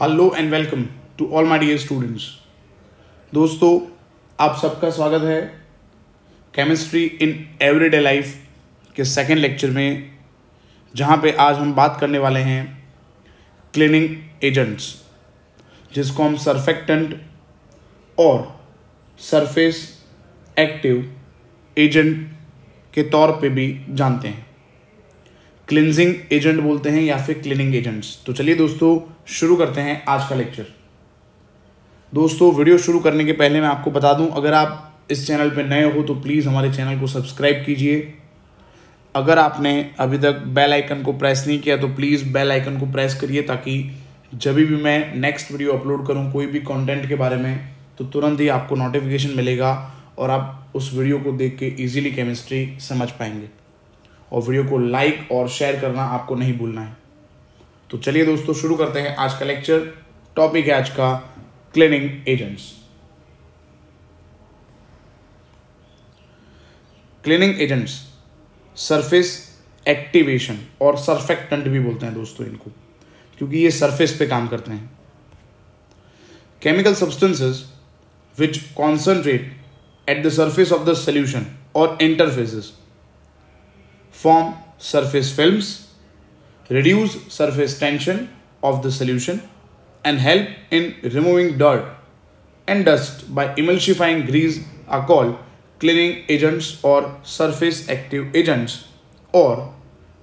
Hello and welcome to all my dear students. दोस्तों, आप सबका स्वागत है केमिस्ट्री इन एवरीडे लाइफ के सेकेंड लेक्चर में, जहां पे आज हम बात करने वाले हैं क्लीनिंग एजेंट्स, जिसको हम सरफेक्टेंट और सरफेस एक्टिव एजेंट के तौर पे भी जानते हैं। क्लिनजिंग एजेंट बोलते हैं या फिर क्लीनिंग एजेंट्स। तो चलिए दोस्तों, शुरू करते हैं आज का लेक्चर। दोस्तों, वीडियो शुरू करने के पहले मैं आपको बता दूं, अगर आप इस चैनल पर नए हो तो प्लीज़ हमारे चैनल को सब्सक्राइब कीजिए। अगर आपने अभी तक बेल आइकन को प्रेस नहीं किया तो प्लीज़ बेल आइकन को प्रेस करिए, ताकि जब भी मैं नेक्स्ट वीडियो अपलोड करूं कोई भी कंटेंट के बारे में तो तुरंत ही आपको नोटिफिकेशन मिलेगा और आप उस वीडियो को देख के ईजिली केमिस्ट्री समझ पाएंगे। और वीडियो को लाइक और शेयर करना आपको नहीं भूलना है। तो चलिए दोस्तों, शुरू करते हैं आज का लेक्चर। टॉपिक है आज का cleaning agents. Cleaning agents surface activation और सरफेक्टेंट भी बोलते हैं दोस्तों इनको, क्योंकि ये सरफेस पे काम करते हैं। Chemical substances which concentrate at the surface of the solution और interfaces form surface films, reduce surface tension of the solution, and help in removing dirt and dust by emulsifying grease are called cleaning agents or surface active agents or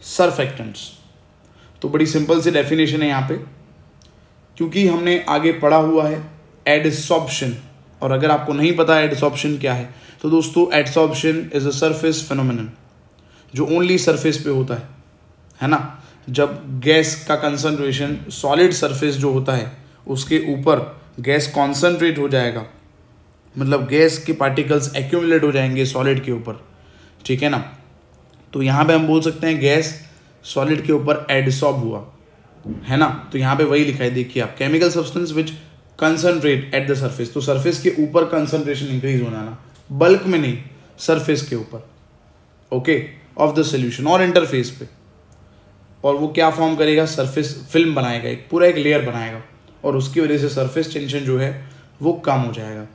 surfactants। तो बड़ी simple सी definition है यहाँ पे, क्योंकि हमने आगे पढ़ा हुआ है एडसॉर्प्शन। और अगर आपको नहीं पता एडसॉर्प्शन क्या है तो दोस्तों, adsorption is a surface phenomenon जो ओनली सरफेस पे होता है ना। जब गैस का कंसंट्रेशन सॉलिड सरफेस जो होता है उसके ऊपर गैस कॉन्सनट्रेट हो जाएगा, मतलब गैस के पार्टिकल्स एक्यूमुलेट हो जाएंगे सॉलिड के ऊपर, ठीक है ना। तो यहाँ पे हम बोल सकते हैं गैस सॉलिड के ऊपर एडसॉर्ब हुआ है ना। तो यहाँ पे वही लिखा है, देखिए आप, chemical substance which concentrate at the surface. तो सरफेस के ऊपर कंसंट्रेशन इंक्रीज होना ना, बल्क में नहीं, सरफेस के ऊपर, ओके, ऑफ द सोल्यूशन और इंटरफेस पे। और वो क्या फॉर्म करेगा, सरफेस फिल्म बनाएगा, एक पूरा एक लेयर बनाएगा, और उसकी वजह से सरफेस टेंशन जो है वो कम हो जाएगा,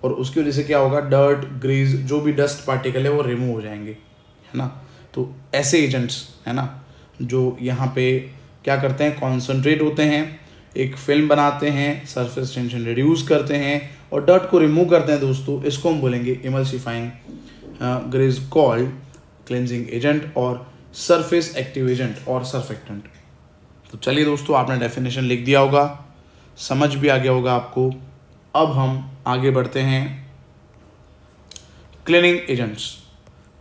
और उसकी वजह से क्या होगा, डर्ट, ग्रीज, जो भी डस्ट पार्टिकल है वो रिमूव हो जाएंगे, है ना। तो ऐसे एजेंट्स है ना जो यहाँ पे क्या करते हैं, कॉन्सनट्रेट होते हैं, एक फिल्म बनाते हैं, सरफेस टेंशन रिड्यूस करते हैं और डर्ट को रिमूव करते हैं दोस्तों। इसको हम बोलेंगे emulsifying grease called cleansing agent और सरफेस एक्टिव एजेंट और सरफेक्टेंट। तो चलिए दोस्तों, आपने डेफिनेशन लिख दिया होगा, समझ भी आ गया होगा आपको। अब हम आगे बढ़ते हैं क्लीनिंग एजेंट्स।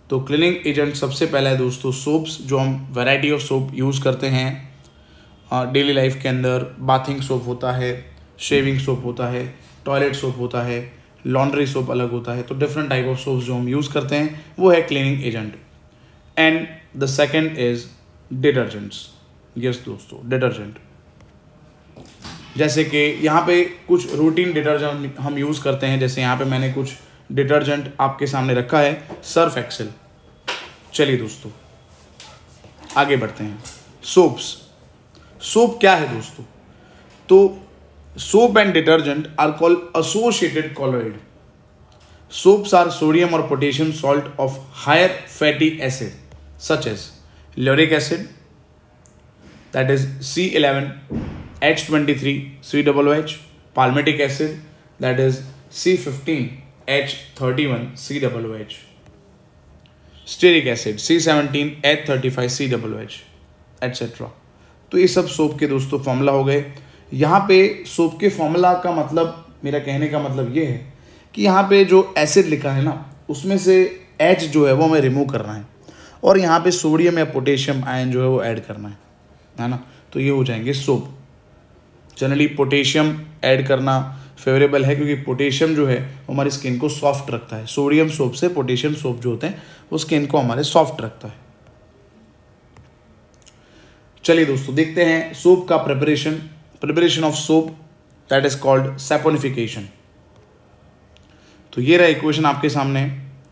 तो क्लीनिंग एजेंट सबसे पहला है दोस्तों सोप्स, जो हम वैरायटी ऑफ सोप यूज़ करते हैं डेली लाइफ के अंदर। बाथिंग सोप होता है, शेविंग सोप होता है, टॉयलेट सोप होता है, लॉन्ड्री सोप अलग होता है। तो डिफरेंट टाइप ऑफ सोप्स जो हम यूज़ करते हैं वो है cleaning agent. And the second is detergents. Yes दोस्तों, डिटर्जेंट, जैसे कि यहाँ पे कुछ रूटीन डिटर्जेंट हम यूज़ करते हैं। जैसे यहाँ पे मैंने कुछ डिटर्जेंट आपके सामने रखा है, सर्फ एक्सेल। चलिए दोस्तों आगे बढ़ते हैं। सोप्स, सोप क्या है दोस्तों? तो soap and detergent are called associated colloid. Soaps are sodium or potassium salt of higher fatty acid such as lauric acid, that is C11H23COOH, palmitic acid, that is C15H31COOH, stearic acid C17H35COOH, etc. तो ये सब soap के दोस्तों formula हो गए। यहाँ पे soap के फॉर्मूला का मतलब, मेरा कहने का मतलब ये है कि यहाँ पे जो एसिड लिखा है ना, उसमें से H जो है वो हमें रिमूव करना है, और यहाँ पे सोडियम या पोटेशियम आयन जो है वो ऐड करना है ना। तो ये हो जाएंगे सोप। जनरली पोटेशियम ऐड करना फेवरेबल है, क्योंकि पोटेशियम जो है वो हमारी स्किन को सॉफ्ट रखता है। सोडियम सोप से पोटेशियम सोप जो होते हैं वो स्किन को हमारे सॉफ्ट रखता है। चलिए दोस्तों देखते हैं सोप का preparation of soap, that is called saponification. तो ये रहा इक्वेशन आपके सामने।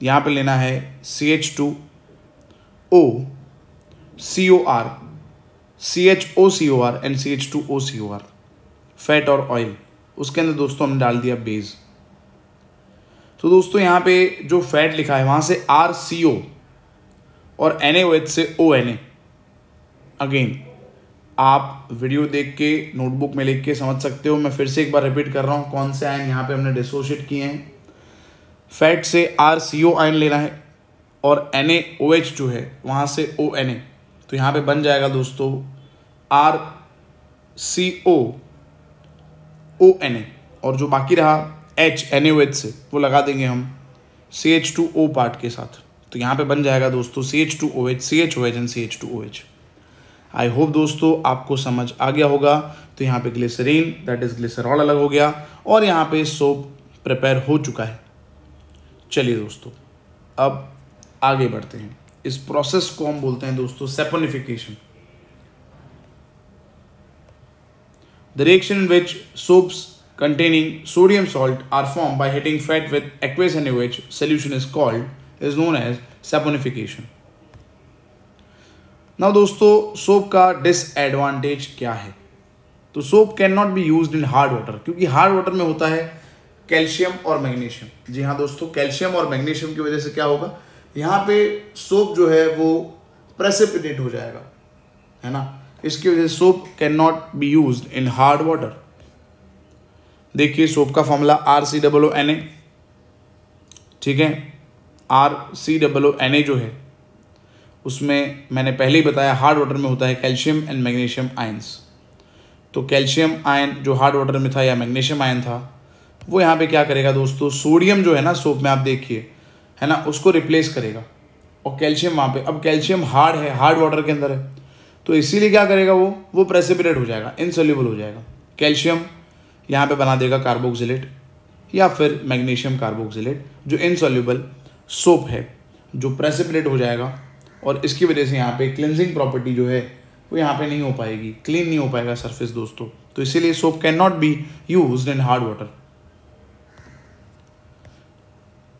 यहाँ पे लेना है CH2O COR, CHOCOR and CH2OCOR, fat और ऑयल, उसके अंदर दोस्तों हमने डाल दिया बेस। तो दोस्तों यहाँ पे जो फैट लिखा है वहाँ से RCO और NaOH से ONA। अगेन आप वीडियो देख के नोटबुक में लिख के समझ सकते हो। मैं फिर से एक बार रिपीट कर रहा हूँ कौन से आयन यहाँ पे हमने डिसोशिएट किए हैं। फैट से RCO आयन लेना है और NaOH जो है वहाँ से ONA। तो यहाँ पे बन जाएगा दोस्तों RCO ONA, और जो बाकी रहा H NaOH से वो लगा देंगे हम CH2O पार्ट के साथ। तो यहाँ पे बन जाएगा दोस्तों CH2OH, CHOH and CH2OH। I hope दोस्तों आपको समझ आ गया होगा। तो यहाँ पे ग्लिसरीन दैट इज ग्लिसरॉल अलग हो गया और यहाँ पे सोप प्रिपेयर हो चुका है। चलिए दोस्तों अब आगे बढ़ते हैं। इस प्रोसेस को हम बोलते हैं दोस्तों saponification. The reaction in which soaps containing sodium salt are formed by hitting fat with aqueous NaOH solution is known as saponification. Now दोस्तों सोप का डिसएडवांटेज क्या है? तो soap can not be used in hard water, क्योंकि hard water में होता है calcium और मैग्नीशियम। जी हाँ दोस्तों, कैल्शियम और मैग्नीशियम की वजह से क्या होगा, यहाँ पे सोप जो है वो प्रेसिपिटेट हो जाएगा, है ना। इसकी वजह से soap can not be used in hard water. देखिए सोप का फॉर्मूला RCOONA, ठीक है। RCOONA जो है उसमें मैंने पहले ही बताया हार्ड वाटर में होता है कैल्शियम एंड मैग्नीशियम आयंस। तो कैल्शियम आयन जो हार्ड वाटर में था या मैग्नीशियम आयन था वो यहाँ पे क्या करेगा दोस्तों, सोडियम जो है ना सोप में आप देखिए, है ना, उसको रिप्लेस करेगा और कैल्शियम वहाँ पे, अब कैल्शियम हार्ड है, हार्ड वाटर के अंदर है, तो इसीलिए क्या करेगा वो प्रेसिपिटेट हो जाएगा, इनसोल्यूबल हो जाएगा। कैल्शियम यहाँ पे बना देगा कार्बोक्सिलेट या फिर मैग्नीशियम कार्बोक्सिलेट जो इनसोल्यूबल सोप है, जो प्रेसिपिटेट हो जाएगा और इसकी वजह से यहाँ पे क्लिनजिंग प्रॉपर्टी जो है वो यहाँ पे नहीं हो पाएगी, क्लीन नहीं हो पाएगा सरफेस दोस्तों। तो इसीलिए soap can not be used in hard water.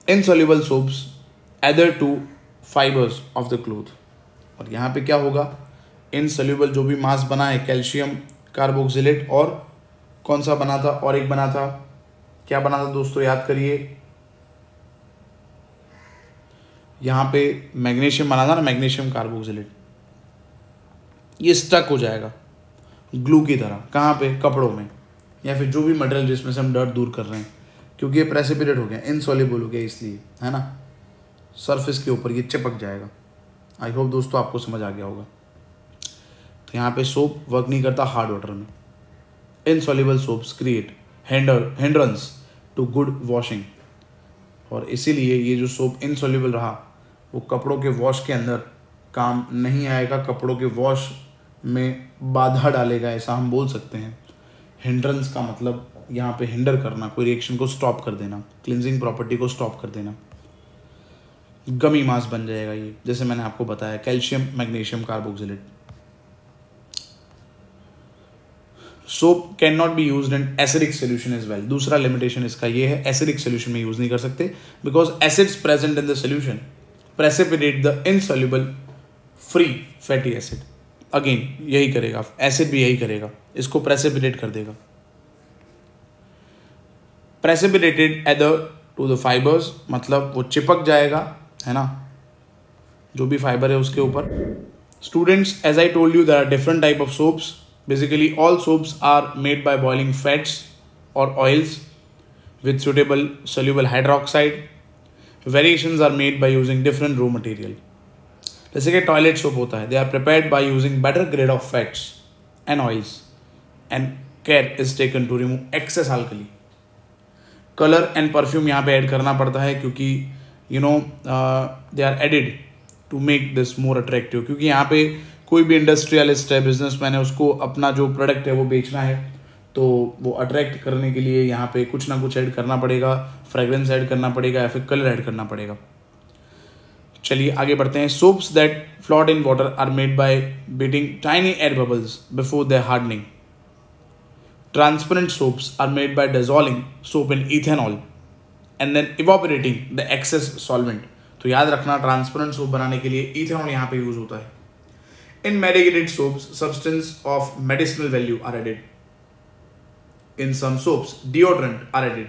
Insoluble soaps adhere to fibres of the cloth, और यहाँ पे क्या होगा, इनसोल्यूबल जो भी मास बना है कैल्शियम कार्बोक्सिलेट और कौन सा बना था और एक बना था, क्या बना था दोस्तों याद करिए, यहाँ पे मैग्नीशियम बना था ना, मैग्नीशियम कार्बोक्सिलेट, ये स्टक हो जाएगा ग्लू की तरह, कहाँ पे, कपड़ों में या फिर जो भी मटेरियल जिसमें से हम डर्ट दूर कर रहे हैं, क्योंकि ये प्रेसिपिटेट हो गया, इनसॉल्युबल हो गया, इसलिए, है ना, सरफेस के ऊपर ये चिपक जाएगा। आई होप दोस्तों आपको समझ आ गया होगा। तो यहाँ पे सोप वर्क नहीं करता हार्ड वाटर में। Insoluble soaps create hindrance to good washing, और इसीलिए ये जो सोप इनसॉल्युबल रहा वो कपड़ों के वॉश के अंदर काम नहीं आएगा, कपड़ों के वॉश में बाधा डालेगा, ऐसा हम बोल सकते हैं। हिंड्रेंस का मतलब यहाँ पे हिंडर करना, कोई रिएक्शन को स्टॉप कर देना, क्लिनजिंग प्रॉपर्टी को स्टॉप कर देना। गमी मास बन जाएगा ये, जैसे मैंने आपको बताया calcium magnesium carboxylate. Soap can not be used in acidic solution as well. दूसरा लिमिटेशन इसका ये है, एसिडिक सोल्यूशन में यूज नहीं कर सकते because acids present in the solution precipitate the insoluble free fatty acid. Again यही करेगा, एसिड भी यही करेगा, इसको प्रेसिपिटेट कर देगा। Precipitated either to the fibers, मतलब वो चिपक जाएगा, है ना, जो भी फाइबर है उसके ऊपर। Students, as I told you there are different type of soaps. Basically, all soaps are made by boiling fats or oils with suitable soluble hydroxide. Variations are made by using different raw material. जैसे कि toilet soap होता है, they are prepared by using better grade of fats and oils, and care is taken to remove excess alkali. Color and perfume यहाँ पे add करना पड़ता है क्योंकि they are added to make this more attractive, क्योंकि यहाँ पे कोई भी इंडस्ट्रियलिस्ट है, बिजनेसमैन है, उसको अपना जो प्रोडक्ट है वो बेचना है, तो वो अट्रैक्ट करने के लिए यहाँ पे कुछ ना कुछ ऐड करना पड़ेगा, फ्रेग्रेंस ऐड करना पड़ेगा या फिर कलर ऐड करना पड़ेगा। चलिए आगे बढ़ते हैं। Soaps that float in water are made by beating tiny air bubbles before their hardening. Transparent soaps are made by dissolving soap in ethanol and then evaporating the excess solvent. तो याद रखना, transparent soap बनाने के लिए ethanol यहाँ पे use होता है। In medicated soaps, substance of medicinal value are added. In some soaps deodorant are added.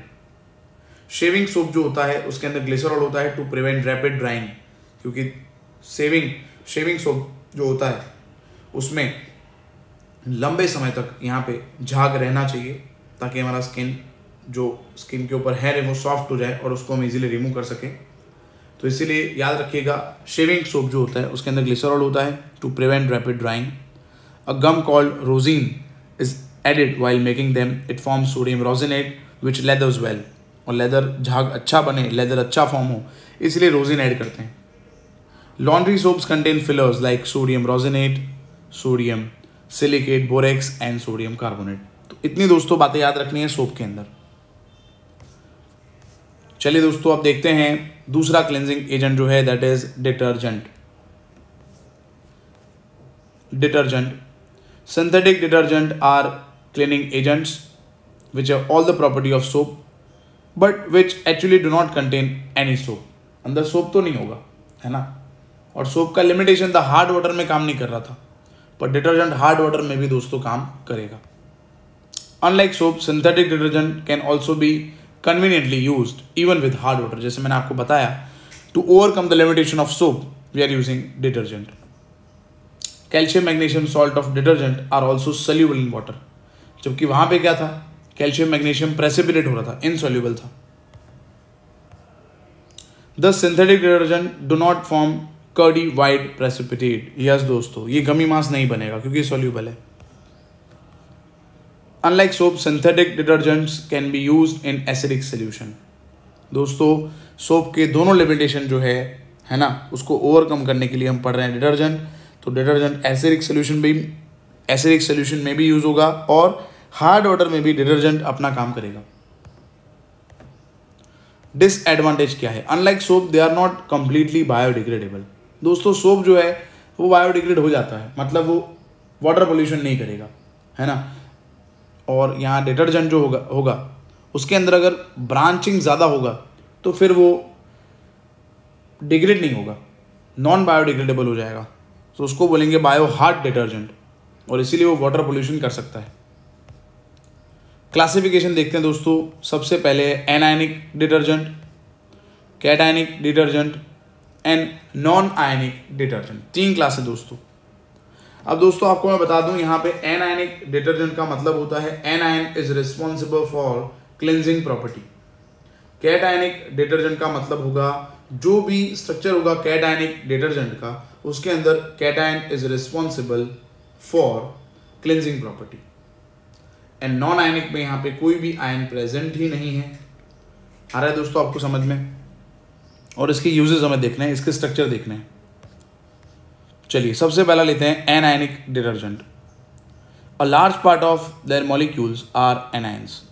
Shaving soap जो होता है उसके अंदर ग्लिसरॉल होता है टू प्रिवेंट रैपिड ड्राइंग, क्योंकि शेविंग सोप जो होता है उसमें लंबे समय तक यहाँ पे झाग रहना चाहिए ताकि हमारा स्किन के ऊपर हेयर है वो सॉफ्ट हो जाए और उसको हम इजीली रिमूव कर सकें। तो इसीलिए याद रखिएगा शेविंग सोप जो होता है उसके अंदर ग्लिसरॉल होता है to prevent rapid drying. A gum called rosin is added while making them, it forms sodium rosinate which lathers well. और लेदर झाग अच्छा बने, लेदर अच्छा फॉर्म हो, इसलिए रोजिन ऐड करते हैं। Laundry soaps contain fillers like sodium rosinate, sodium silicate, borax and sodium carbonate. तो इतनी दोस्तों बातें याद रखनी है सोप के अंदर। चलिए दोस्तों अब देखते हैं दूसरा क्लेंजिंग एजेंट जो है that is detergent. Synthetic detergent are cleaning agents which have all the property of soap but which actually do not contain any soap. अंदर सोप तो नहीं होगा, है ना। और सोप का लिमिटेशन था हार्ड वाटर में काम नहीं कर रहा था, पर डिटर्जेंट हार्ड वाटर में भी दोस्तों काम करेगा। Unlike soap, synthetic detergent can also be conveniently used even with hard water. जैसे मैंने आपको बताया, to overcome the limitation of soap we are using detergent. Calcium magnesium salt of detergent are also soluble in water. जबकि वहां पे क्या था, calcium magnesium precipitate हो रहा था, इनसोल्यूबल था। The synthetic detergent do not form curdy white precipitate. Yes दोस्तों, ये गमी मास नहीं बनेगा क्योंकि सोल्यूबल है। Unlike soap, synthetic detergents can be used in acidic solution. दोस्तों सोप के दोनों लिमिटेशन जो है ना, उसको ओवरकम करने के लिए हम पढ़ रहे हैं डिटर्जेंट। तो डिटर्जेंट एसिडिक सोल्यूशन में भी यूज होगा और हार्ड वाटर में भी डिटर्जेंट अपना काम करेगा। डिसएडवांटेज क्या है, unlike soap they are not completely biodegradable. दोस्तों सोप जो है वो बायोडिग्रेड हो जाता है, मतलब वो वाटर पोल्यूशन नहीं करेगा, है ना। और यहाँ डिटर्जेंट जो होगा उसके अंदर अगर ब्रांचिंग ज़्यादा होगा तो फिर वो डिग्रेड नहीं होगा, नॉन बायोडिग्रेडेबल हो जाएगा। तो उसको बोलेंगे बायो हार्ड डिटर्जेंट, और इसीलिए वो वाटर पोल्यूशन कर सकता है। क्लासिफिकेशन देखते हैं दोस्तों। सबसे पहले anionic detergent, cationic detergent and non ionic detergent. 3 class है दोस्तों। अब दोस्तों आपको मैं बता दूं, यहाँ पे एनायनिक डिटर्जेंट का मतलब होता है anion is responsible for cleansing property. Cationic detergent का मतलब होगा जो भी स्ट्रक्चर होगा कैटायनिक डिटर्जेंट का, उसके अंदर cation is responsible for cleansing property. And non ionic में यहाँ पे कोई भी आयन प्रेजेंट ही नहीं है। आ रहा है दोस्तों आपको समझ में। और इसके यूजेस हमें देखना है, इसके स्ट्रक्चर देखने हैं। चलिए सबसे पहला लेते हैं anionic detergent. A large part of their molecules are anions.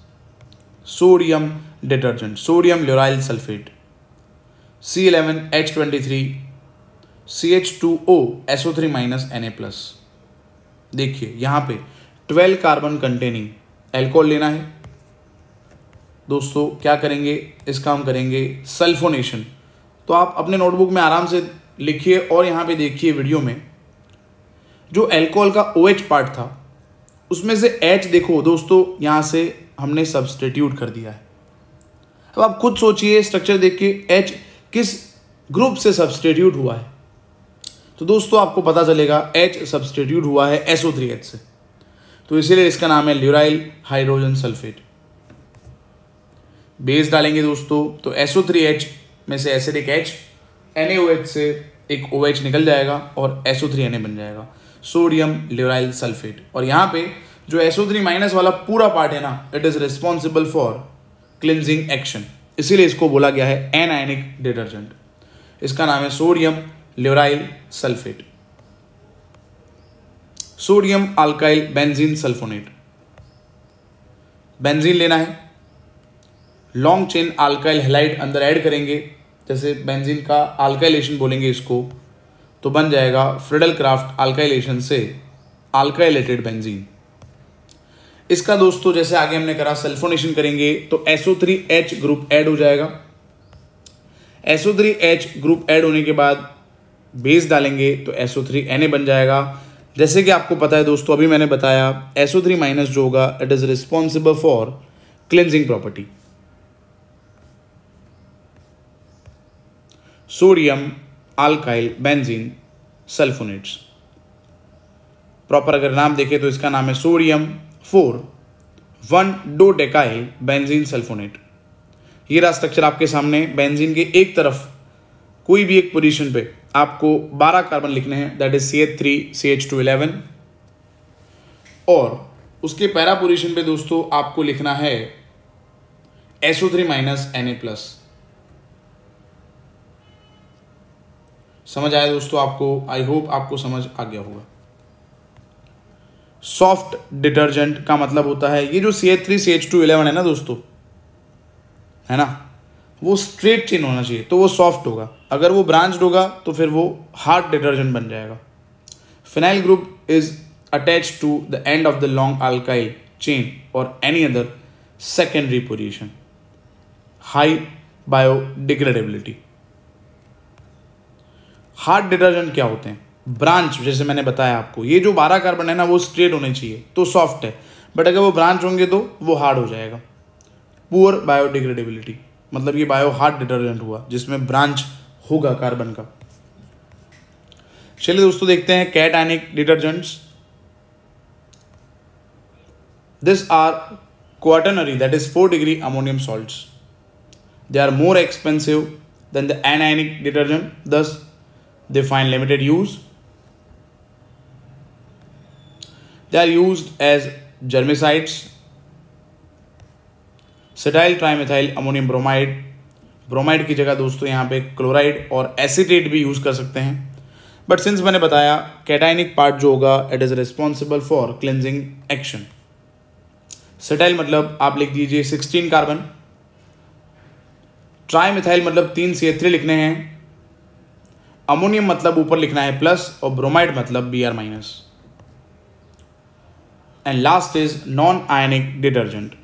Sodium detergent, sodium lauryl sulphate, C11H23 CH2O SO3 Na+। देखिए यहाँ पे 12 कार्बन कंटेनिंग एल्कोहल लेना है दोस्तों। क्या करेंगे, इसका हम करेंगे सल्फोनेशन। तो आप अपने नोटबुक में आराम से लिखिए और यहाँ पे देखिए वीडियो में जो अल्कोहल का OH पार्ट था उसमें से H देखो दोस्तों, यहाँ से हमने सब्स्टिट्यूट कर दिया है। अब आप खुद सोचिए स्ट्रक्चर देख के H किस ग्रुप से सब्स्टिट्यूट हुआ है। तो दोस्तों आपको पता चलेगा H सब्स्टिट्यूट हुआ है SO3H से, तो इसीलिए इसका नाम है ल्यूराइल हाइड्रोजन सल्फेट। बेस डालेंगे दोस्तों तो SO3H में से एसिडिक H, NaOH से एक OH निकल जाएगा और SO3Na बन जाएगा, सोडियम ल्यूराइल सल्फेट। और यहाँ पे जो SO3- वाला पूरा पार्ट है ना, it is responsible for cleansing action, इसीलिए इसको बोला गया है एनायनिक डिटर्जेंट। इसका नाम है sodium lauryl sulphate. Sodium alkyl benzene sulphonate. Benzene लेना है, लॉन्ग चेन अल्काइल हैलाइड अंदर ऐड करेंगे, जैसे बेंजीन का अल्काइलेशन बोलेंगे इसको, तो बन जाएगा फ्रिडल क्राफ्ट अल्काइलेशन से अल्काइलेटेड बेंजीन। इसका दोस्तों जैसे आगे हमने करा सल्फोनेशन करेंगे तो SO3H ग्रुप ऐड हो जाएगा। SO3H ग्रुप ऐड होने के बाद बेस डालेंगे तो SO3Na बन जाएगा। जैसे कि आपको पता है दोस्तों, अभी मैंने बताया SO3 माइनस जो होगा it is responsible for cleansing property. Sodium alkyl benzene sulphonates, proper अगर नाम देखें तो इसका नाम है सोडियम 4,1,2-डेकाइल बेंजीन सल्फोनेट। ये रहा स्ट्रक्चर आपके सामने। बेंजीन के एक तरफ कोई भी एक पोजीशन पे आपको 12 कार्बन लिखने हैं, दैट इज CH3 CH2 11, और उसके पैरा पोजीशन पे दोस्तों आपको लिखना है SO3 माइनस Na+। समझ आया दोस्तों आपको? आई होप आपको समझ आ गया होगा। सॉफ्ट डिटर्जेंट का मतलब होता है ये जो CH3 CH2 11 है ना दोस्तों, है ना, वो स्ट्रेट चेन होना चाहिए तो वो सॉफ्ट होगा। अगर वो ब्रांच्ड होगा तो फिर वो हार्ड डिटर्जेंट बन जाएगा। Phenyl group is attached to the end of the long alkyl chain और any other secondary position. High biodegradability. Hard detergent क्या होते हैं? ब्रांच, जैसे मैंने बताया आपको, ये जो 12 कार्बन है ना वो स्ट्रेट होने चाहिए तो सॉफ्ट है, बट अगर वो ब्रांच होंगे तो वो हार्ड हो जाएगा। पुअर बायोडिग्रेडेबिलिटी मतलब ये बायो हार्ड डिटर्जेंट हुआ जिसमें ब्रांच होगा कार्बन का। चलिए दोस्तों देखते हैं cationic detergents. This are quaternary, that is 4 degree ammonium salts. They are more expensive than the anionic detergent, thus they find limited use. They are used as germicides. Cetyl trimethyl ammonium bromide, bromide की जगह दोस्तों यहाँ पे chloride और acetate भी use कर सकते हैं। बट सिंस मैंने बताया कैटायनिक पार्ट जो होगा it is responsible for cleansing action. Cetyl मतलब आप लिख दीजिए 16 कार्बन, ट्राइमिथाइल मतलब 3 CH3 लिखने हैं, अमोनियम मतलब ऊपर लिखना है प्लस, और ब्रोमाइड मतलब Br minus. And last is non ionic detergent.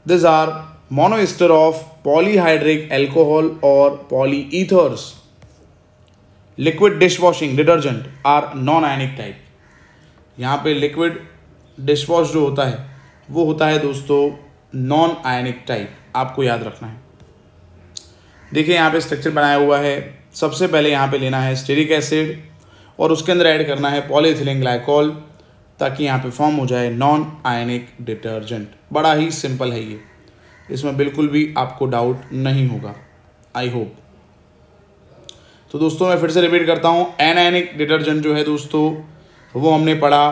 This are monoester of polyhydric alcohol और polyethers. Liquid dish washing detergent are non ionic type. यहाँ पे लिक्विड डिश वॉश जो होता है वो होता है दोस्तों नॉन आयनिक टाइप, आपको याद रखना है। देखिए यहाँ पे स्ट्रक्चर बनाया हुआ है। सबसे पहले यहाँ पे लेना है स्टेरिक एसिड और उसके अंदर ऐड करना है पॉलीइथिलीन ग्लाइकोल ताकि यहाँ पे फॉर्म हो जाए नॉन आयनिक डिटर्जेंट। बड़ा ही सिंपल है ये, इसमें बिल्कुल भी आपको डाउट नहीं होगा, आई होप। तो दोस्तों मैं फिर से रिपीट करता हूँ, एनायनिक डिटर्जेंट जो है दोस्तों वो हमने पढ़ा,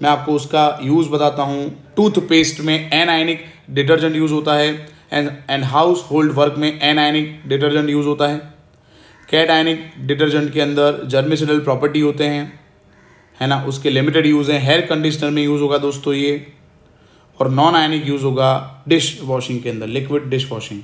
मैं आपको उसका यूज़ बताता हूँ। टूथपेस्ट में एनायनिक डिटर्जेंट यूज़ होता है एंड हाउस होल्ड वर्क में एनायनिक डिटर्जेंट यूज़ होता है। कैटायनिक डिटर्जेंट के अंदर जर्मिसिडल प्रॉपर्टी होते हैं, है ना, उसके लिमिटेड यूज़ हैं। हेयर कंडीशनर में यूज़ होगा दोस्तों ये, और नॉन आयनिक यूज़ होगा डिश वॉशिंग के अंदर, लिक्विड डिश वॉशिंग।